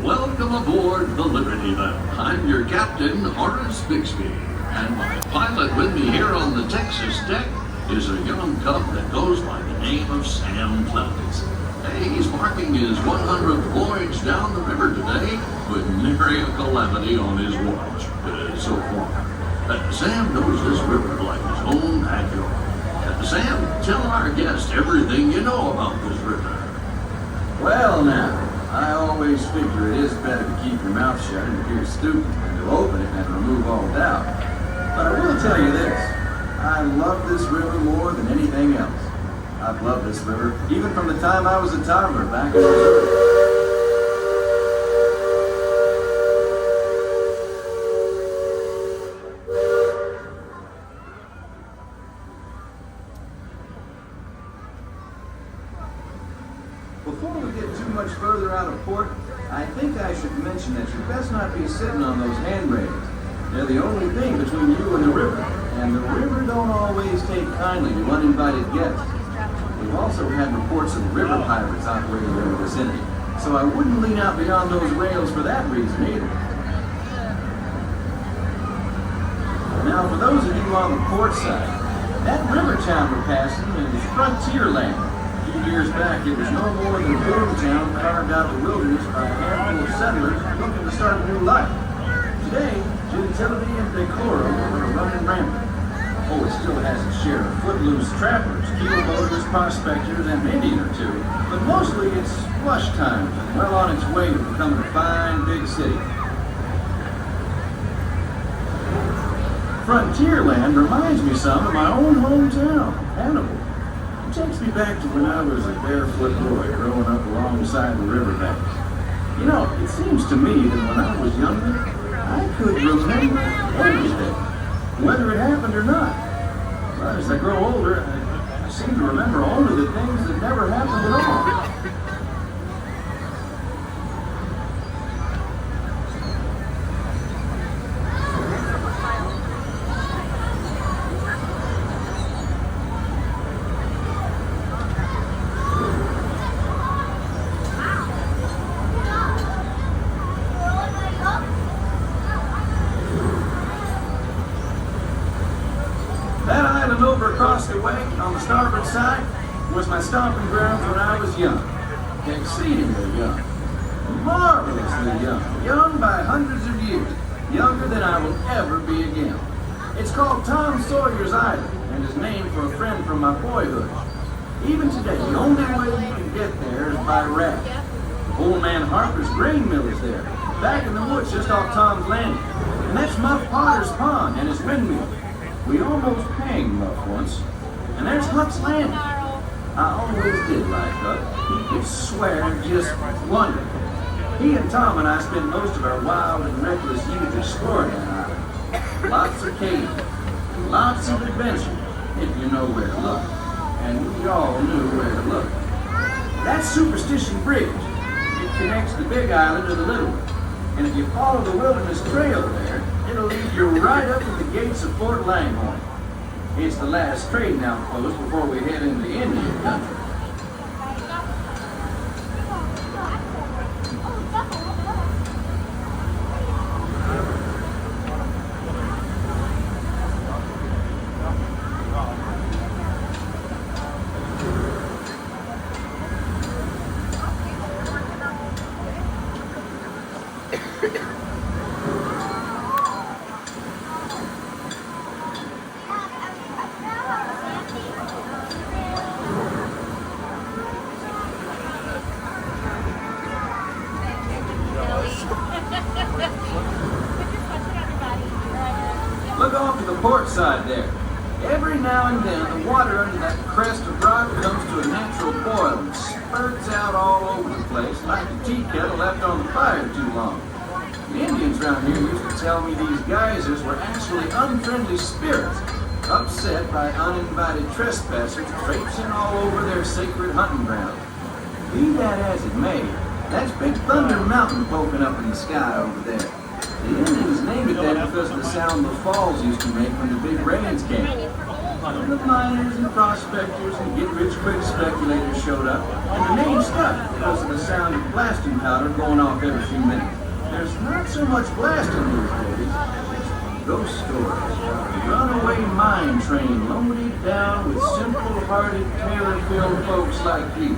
Welcome aboard the Liberty Belle. I'm your captain, Horace Bixby, and my pilot with me here on the Texas deck is a young cub that goes by the name of Sam Clemens. Hey, he's marking his 100th voyage down the river today with nary a calamity on his watch so far. Sam knows this river like his own backyard. Sam, tell our guest everything you know about this river. Well now, I always figure it is better to keep your mouth shut and appear stupid than to open it and remove all doubt. But I will tell you this, I love this river more than anything else. I've loved this river even from the time I was a toddler back in Missouri. Before we get too much further out of port, I think I should mention that you best not be sitting on those handrails. They're the only thing between you and the river, and the river don't always take kindly to uninvited guests. We've also had reports of river pirates operating in the vicinity, so I wouldn't lean out beyond those rails for that reason either. Now, for those of you on the port side, that river town we're passing is Frontierland. A few years back, it was no more than a boom town carved out of the wilderness by a handful of settlers looking to start a new life. Today, gentility and decorum are running rampant. Oh, it still has its share of footloose trappers, keel boaters, prospectors, and an Indian or two, but mostly it's flush times and well on its way to becoming a fine big city. Frontierland reminds me some of my own hometown, Hannibal. It takes me back to when I was a barefoot boy growing up alongside the riverbanks. You know, it seems to me that when I was younger, I could remember everything, whether it happened or not. But as I grow older, I seem to remember only the things that never happened at all. That island over across the way, on the starboard side, was my stomping grounds when I was young. Exceedingly young. Marvelously young. Young by hundreds of years. Younger than I will ever be again. It's called Tom Sawyer's Island and is named for a friend from my boyhood. Even today, the only way you can get there is by raft. Old man Harper's grain mill is there, back in the woods just off Tom's Landing. And that's Muff Potter's pond and his windmill. We almost hanged Muff once. And there's Huck's Landing. I always did like Huck. He could swear just wonderful. He and Tom and I spent most of our wild and reckless youth exploring that island. Lots of caves, lots of adventure, if you know where to look. And we all knew where to look. That's Superstition Bridge. It connects the big island to the little one. And if you follow the wilderness trail there, it'll lead you right up to the gates of Fort Langhorne. It's the last trading outpost before we head into the Indian country. Look off to the port side there. Every now and then, the water under that crest of rock comes to a natural boil and spurts out all over the place like a tea kettle left on the fire too long. The Indians around here used to tell me these geysers were actually unfriendly spirits, upset by uninvited trespassers traipsing all over their sacred hunting ground. Be that as it may, that's Big Thunder Mountain poking up in the sky over there. The Indians named it that because of the sound the falls used to make when the big rains came. The miners and prospectors and get-rich-quick speculators showed up, and the name stuck because of the sound of blasting powder going off every few minutes. There's not so much blasting these days, it's ghost stories. A runaway mine train loaded down with simple-hearted, terror-filled folks like you.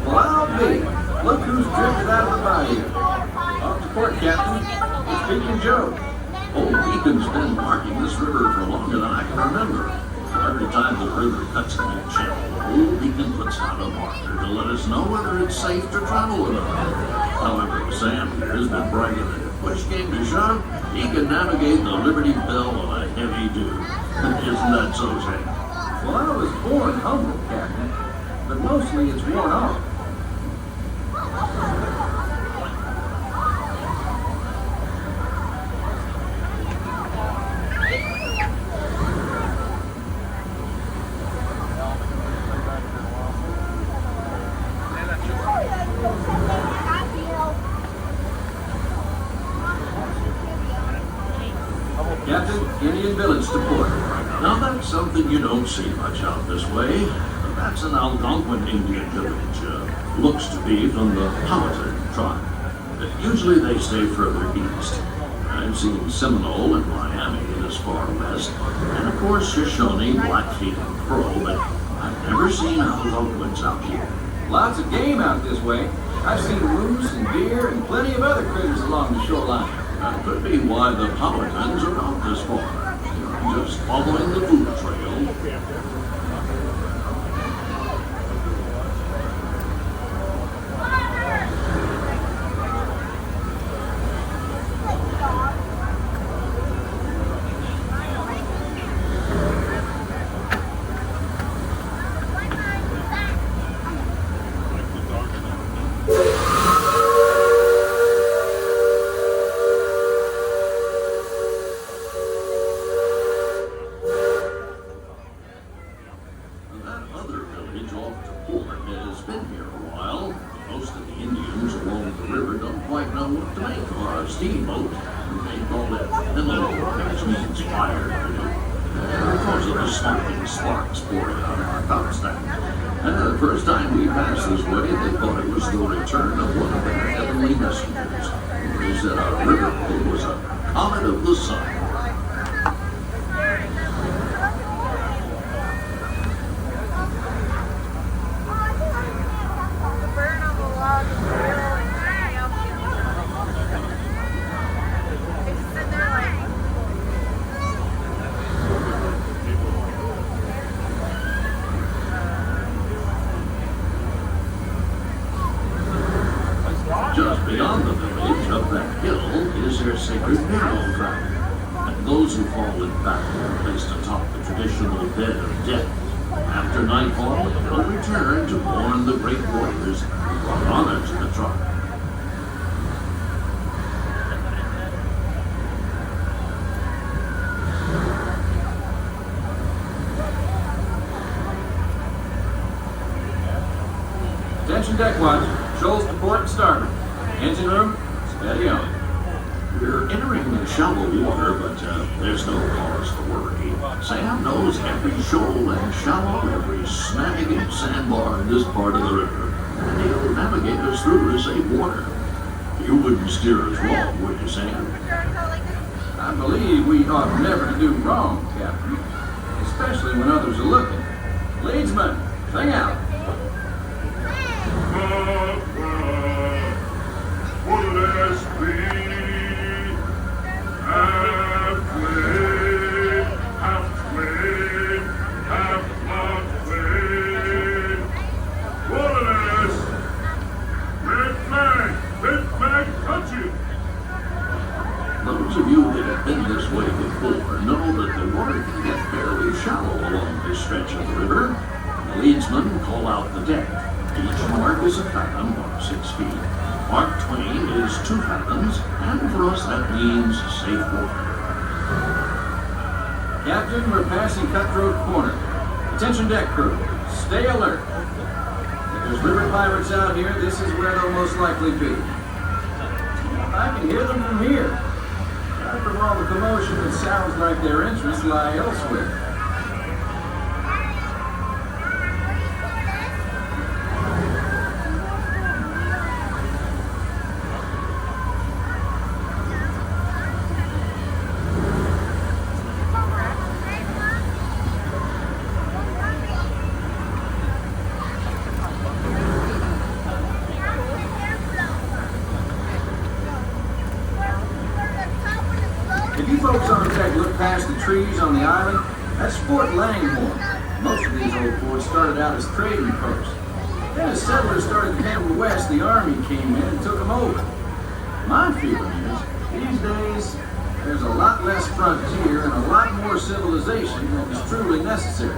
Well, I'll be. Look who's drifted out of the bayou. Off to port, Captain. It's Beacon Joe. Old Beacon's been marking this river for longer than I can remember. Every time the river cuts a new channel, Old Beacon puts out a marker to let us know whether it's safe to travel or not. However, Sam here has been bragging that if push came to shove, he can navigate the Liberty Belle on a heavy dew. Isn't that so, Sam? Well, I was born humble, Captain, but mostly it's worn off. see much out this way. That's an Algonquin Indian village. Looks to be from the Powhatan tribe. Usually they stay further east. I've seen Seminole and Miami as far west, and of course Shoshone, Blackfeet, and Crow, but I've never seen Algonquins out here. Lots of game out this way. I've seen moose and deer and plenty of other critters along the shoreline. That could be why the Powhatans are out this far. Just following the food trail. Just beyond the village, up that hill, is their sacred burial ground. And those who fall in battle are placed atop the traditional bed of death. After nightfall, they'll return to mourn the great warriors who brought honor to the tribe. Attention deck watch. Shoals to port and starboard. Engine room, steady on. We're entering the shallow water, but there's no cause to worry. Sam knows every shoal and shallow, every snag and sandbar in this part of the river, and he'll navigate us through to safe water. You wouldn't steer us wrong, would you, Sam? I believe we ought never to do wrong, Captain, especially when others are looking. Leadsman, sing out. Those of you that have been this way before know that the water can get fairly shallow along this stretch of the river. The leadsmen call out the deck. Each mark is a fathom, or 6 feet. Mark twain is 2 fathoms, and for us that means safe water. Captain, we're passing Cutthroat Corner. Attention deck crew, stay alert. If there's river pirates out here, this is where they'll most likely be. I can hear them from here. Not from all the commotion, it sounds like their interests lie elsewhere. If you folks on deck look past the trees on the island, that's Fort Langhorne. Most of these old forts started out as trading posts. Then as settlers started heading west, the army came in and took them over. My feeling is, these days, there's a lot less frontier and a lot more civilization than is truly necessary.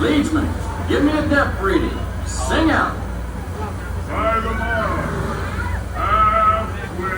Leadsman, give me a depth reading. Sing out. By the mark, halfway.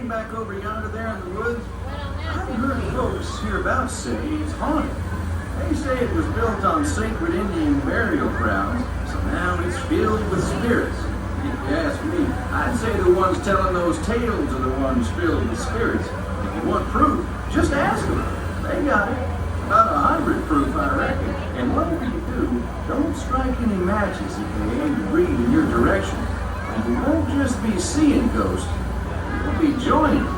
back over yonder there in the woods? I've heard folks hereabouts say it's haunted. They say it was built on sacred Indian burial grounds, so now it's filled with spirits. If you ask me, I'd say the ones telling those tales are the ones filled with spirits. If you want proof, just ask them. They got it. About 100 proof, I reckon. And whatever you do, don't strike any matches if they aim to breathe in your direction. And you won't just be seeing ghosts, you'll be joining them.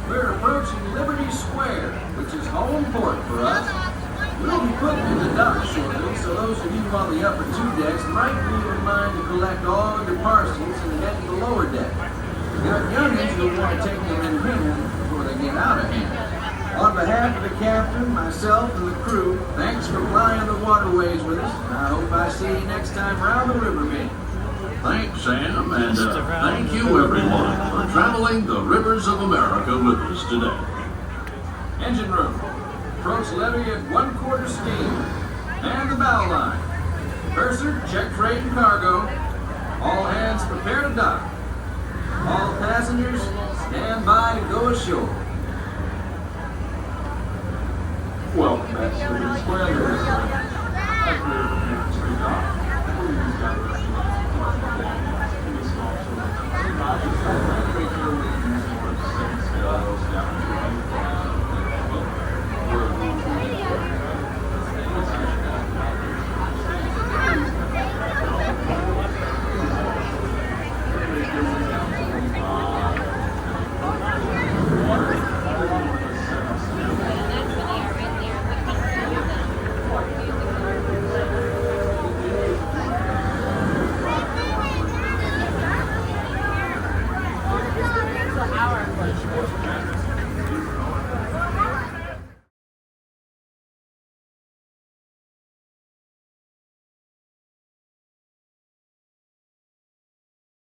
We're approaching Liberty Square, which is home port for us. We'll be putting in the dock shortly, so those of you on the upper two decks might be in mind to collect all your parcels and head to the lower deck. You got youngins who'll want to take them in hand before they get out of hand. On behalf of the captain, myself, and the crew, thanks for flying the waterways with us, and I hope I see you next time around the river bend. Thanks, Sam, and thank you, everyone, for traveling the rivers of America with us today. Engine room. Approach levee at 1/4 steam. Man the bow line. Purser, check freight and cargo. All hands prepare to dock. All passengers, stand by to go ashore.